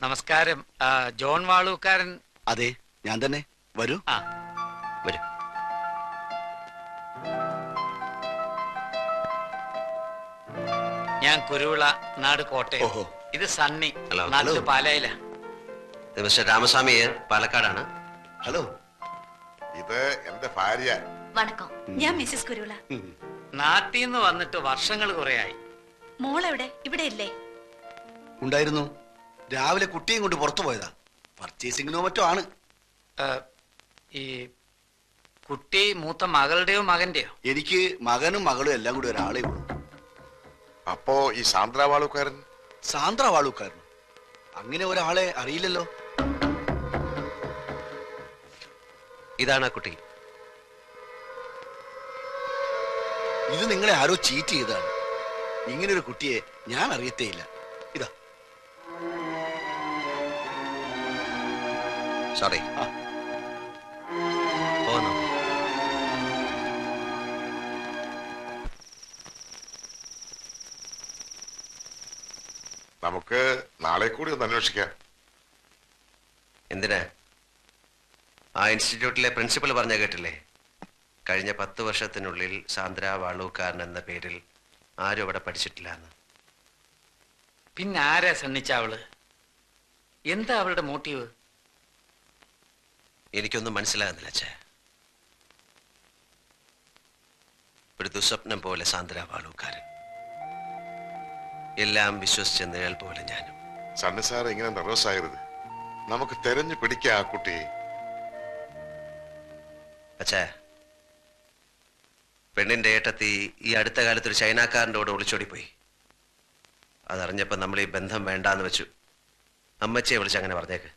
നമസ്കാരം. ജോൺ വാളൂക്കാരൻ? അതെ, ഞാൻ തന്നെ. വരൂ. വരൂ. ഞാൻ കുരുവിള, നാട് കോട്ടയം. ഇത് സണ്ണി, നാട്ടിൽ പാലായില. മിസ്റ്റർ രാമസ്വാമി പാലക്കാടാണ്. ഹലോ, ഇത് എന്റെ ഭാര്യ. വണക്കം, ഞാൻ മിസ്സിസ് കുരുവിള. നാട്ടിൽ നിന്ന് വന്നിട്ട് വർഷങ്ങൾ കുറയായി. മോളെവിടെ? ഇവിടെ ഇല്ലേ? ഉണ്ടായിരുന്നു. രാവിലെ കുട്ടിയും കൊണ്ട് പുറത്തു പോയതാ. പർച്ചേസിങ്ങിനോ മറ്റോ ആണ്. ഈ കുട്ടി മൂത്ത മകളുടെയോ മകന്റെയോ? എനിക്ക് മകനും മകളും എല്ലാം കൂടി ഒരാളെ ഉള്ളൂ. അപ്പോ ഈ സാന്ദ്ര വാളൂക്കാരൻ? സാന്ദ്ര വാളൂക്കാരൻ അങ്ങനെ ഒരാളെ അറിയില്ലല്ലോ. ഇതാണ് ആ കുട്ടി. ഇത് നിങ്ങളെ ആരോ ചീറ്റ് ചെയ്താണ്. ഇങ്ങനൊരു കുട്ടിയെ ഞാൻ അറിയത്തേയില്ല. ഇതാ. സോറി. നമുക്ക് നാളെ കൂടി ഒന്ന് അന്വേഷിക്കാം. എന്തിനാ? ആ ഇൻസ്റ്റിറ്റ്യൂട്ടിലെ പ്രിൻസിപ്പൽ പറഞ്ഞ കേട്ടില്ലേ? കഴിഞ്ഞ 10 വർഷത്തിനുള്ളിൽ സാന്ദ്ര വാളൂക്കാരൻ എന്ന പേരിൽ ആരും അവിടെ പഠിച്ചിട്ടില്ല എന്ന്. പിന്നെ ആരാ സണ്ണിച്ച അവള്? എന്താ അവളുടെ മോട്ടീവ്? എനിക്കൊന്നും മനസ്സിലാകുന്നില്ല അച്ഛാ. ഒരു ദുസ്വപ്നം പോലെ സാന്ദ്ര വാളൂക്കാരൻ, എല്ലാം വിശ്വസിച്ച നിഴൽ പോലെ ഞാനും. സണ്ണി സാർ ഇങ്ങനെ നെർവസ് ആകരുത്. നമുക്ക് തെരഞ്ഞു പിടിക്കാം ആ കുട്ടിയെ. അച്ഛാ, പെണ്ണിന്റെ ഏട്ടത്തി ഈ അടുത്ത കാലത്ത് ഒരു ചൈനക്കാരൻ്റെ കൂടെ ഒളിച്ചോടിപ്പോയി. അതറിഞ്ഞപ്പോ നമ്മൾ ഈ ബന്ധം വേണ്ടാന്ന് വെച്ചു. അമ്മച്ചിയെ വിളിച്ച് അങ്ങനെ പറഞ്ഞേക്ക്.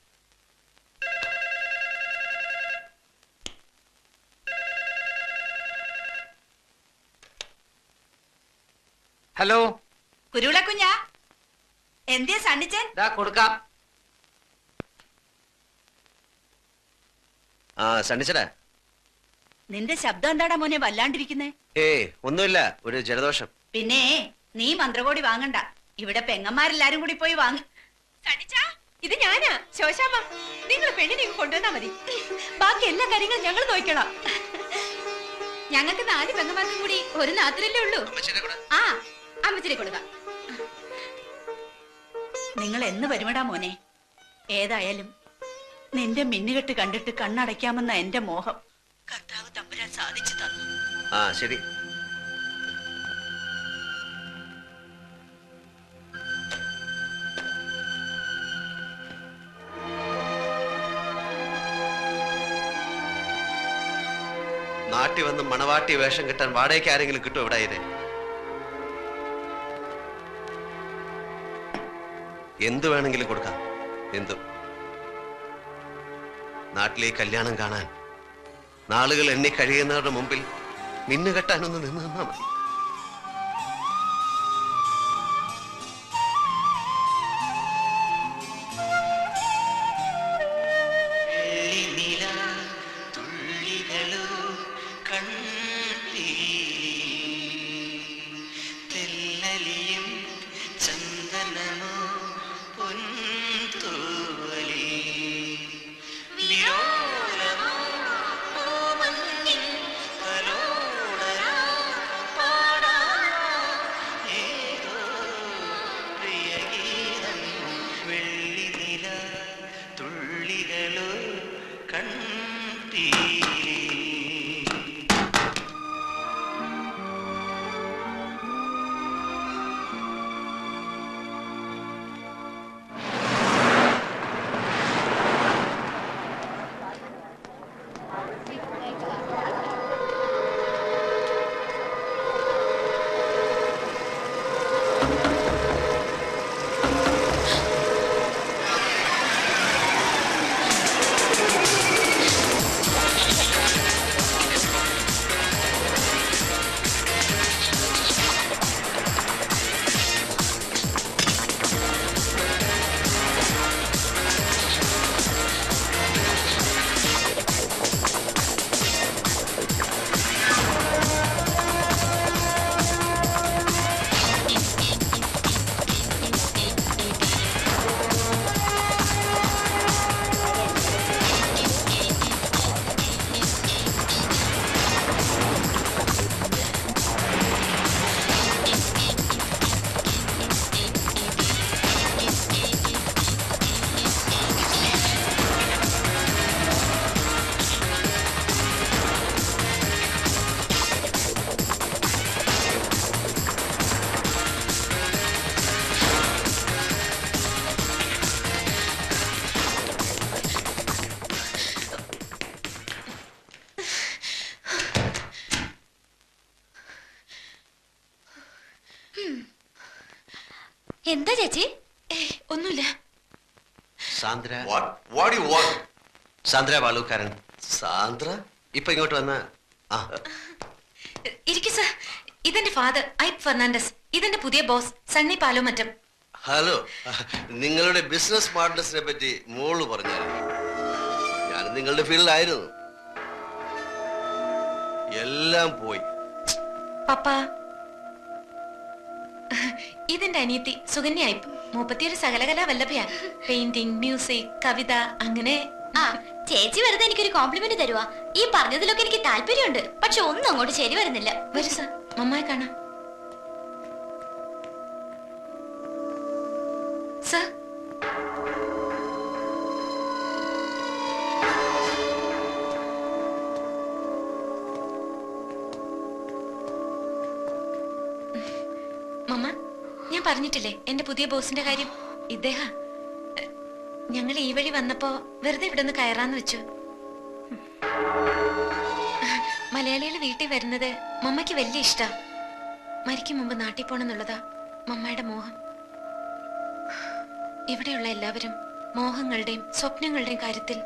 ഹലോ, കുരുവിള കുഞ്ഞാ, എന്തേ സണ്ണിച്ചൻ? കൊടുക്കാം. ആ സണ്ണിച്ചടാ, നിന്റെ ശബ്ദം എന്താടാ മോനെ വല്ലാണ്ടിരിക്കുന്നേ? ഒന്നുമില്ല, ഒരു ജലദോഷം. പിന്നെ നീ മന്ത്രകോടി വാങ്ങണ്ട, ഇവിടെ പെങ്ങന്മാരെല്ലാരും കൂടി പോയി വാങ്ങ. ഇത് ഞാനാ ശോശാമ്മ. നിങ്ങൾ പെണ്ണിനെ കൊണ്ടുവന്നാ മതി, ബാക്കി എല്ലാ കാര്യങ്ങളും ഞങ്ങൾ നോക്കണം. ഞങ്ങൾക്ക് 4 പെങ്ങന്മാർക്കും കൂടി ഒരു നാത്തിലല്ലേ ഉള്ളൂ. ആ, അമ്മച്ചിനെ കൊടുക്കാം. നിങ്ങൾ എന്ന് വരുമടാ മോനെ? ഏതായാലും നിന്റെ മിന്നുകെട്ട് കണ്ടിട്ട് കണ്ണടയ്ക്കാമെന്ന എന്റെ മോഹം കർത്താവ് തമ്പുരാൻ സാധിച്ചു തന്നു. ആ ശരി. നാട്ടി വന്ന് മണവാട്ടി വേഷം കിട്ടാൻ വാടകയ്ക്ക് ആരെങ്കിലും കിട്ടും ഇവിടെ? ഇത് എന്തു വേണമെങ്കിലും കൊടുക്കാം, എന്തും. നാട്ടിലെ കല്യാണം കാണാൻ നാളുകൾ എണ്ണി കഴിയുന്നവരുടെ മുമ്പിൽ മിന്നു കെട്ടാനൊന്ന് നിന്ന് നിന്നാ മതി. വിരോലമോ പൂമഞ്ഞിൻ കലോടരോ എന്താ ചേച്ചി? ഒന്നുമില്ല. Sandra What do you want? Sandra Valookkaran Sandra ഇപ്പൊ ഇങ്ങോട്ട് വന്ന ആ ഇരിക്കു സർ. ഇതെന്റെ ഫാദർ ഐപ്പ് ഫെർണാണ്ടസ്. ഇതെന്റെ പുതിയ ബോസ് സണ്ണി പാലോമറ്റം. ഹലോ, നിങ്ങളുടെ ബിസിനസ് പാർട്ട്നേഴ്സിനെ പറ്റി മോള് പറഞ്ഞായിരുന്നു. ഞാൻ നിങ്ങളുടെ ഫീൽഡിലായിരുന്നു. എല്ലാം പോയി. പപ്പ, ഇതെന്റെ അനിയത്തി സുകന്യ ഐപ്പ്. 31 സകലകലാ വല്ലഭയാ. പെയിന്റിംഗ്, മ്യൂസിക്, കവിത, അങ്ങനെ. ആ ചേച്ചി വെറുതെ എനിക്കൊരു കോംപ്ലിമെന്റ് തരുവാ. ഈ പറഞ്ഞതിലൊക്കെ എനിക്ക് താല്പര്യമുണ്ട്, പക്ഷെ ഒന്നും അങ്ങോട്ട് ശരി വരുന്നില്ല. വരൂ സർ, മമ്മായി കാണാം. സർ, മമ്മ, ഞാൻ പറഞ്ഞിട്ടില്ലേ എന്റെ പുതിയ ബോസിന്റെ കാര്യം. ഇദ്ദേഹം ഞങ്ങൾ ഈ വഴി വന്നപ്പോ വെറുതെ ഇവിടെ ഒന്ന് കയറാന്ന് വെച്ചു. മലയാളികൾ വീട്ടിൽ വരുന്നത് മമ്മയ്ക്ക് വലിയ ഇഷ്ടാ. മരിക്കും മുമ്പ് നാട്ടിൽ പോണെന്നുള്ളതാ മമ്മയുടെ മോഹം. ഇവിടെയുള്ള എല്ലാവരും മോഹങ്ങളുടെയും സ്വപ്നങ്ങളുടെയും കാര്യത്തിൽ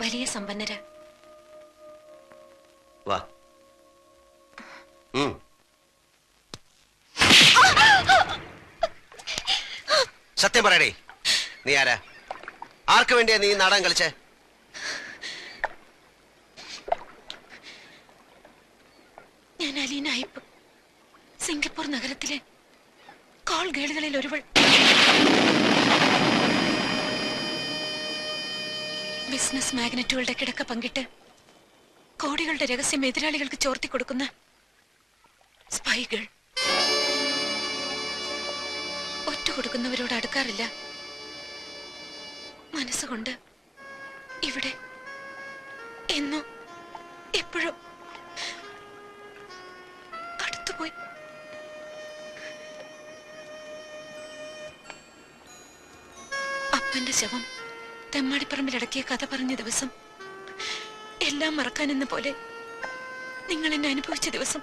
വലിയ സമ്പന്നരാ. വാ. സത്യം പറയടേ, നീ ആരാ? ആർക്ക് വേണ്ടിയാ നീ നാടകം കളിച്ചേ? ഞാൻ അലീന ഐപ്പ്, സിംഗപ്പൂർ നഗരത്തിലെ കോൾ ഗേളുകളിൽ ഒരുവൾ. ബിസിനസ് മാഗ്നറ്റുകളുടെ കിടക്ക പങ്കിട്ട് കോടികളുടെ രഹസ്യം എതിരാളികൾക്ക് ചോർത്തി കൊടുക്കുന്ന സ്പൈ ഗേൾ. ഒറ്റ കൊടുക്കുന്നവരോട് അടുക്കാറില്ല. മനസ്സുകൊണ്ട് ഇവിടെ എന്നോ എപ്പോഴും അടുത്തുപോയി. അപ്പന്റെ ശവം തെമ്മാടിപ്പറമ്പിലടക്കിയ കഥ പറഞ്ഞ ദിവസം, എല്ലാം മറക്കാനെന്ന പോലെ നിങ്ങൾ എന്നെ അനുഭവിച്ച ദിവസം,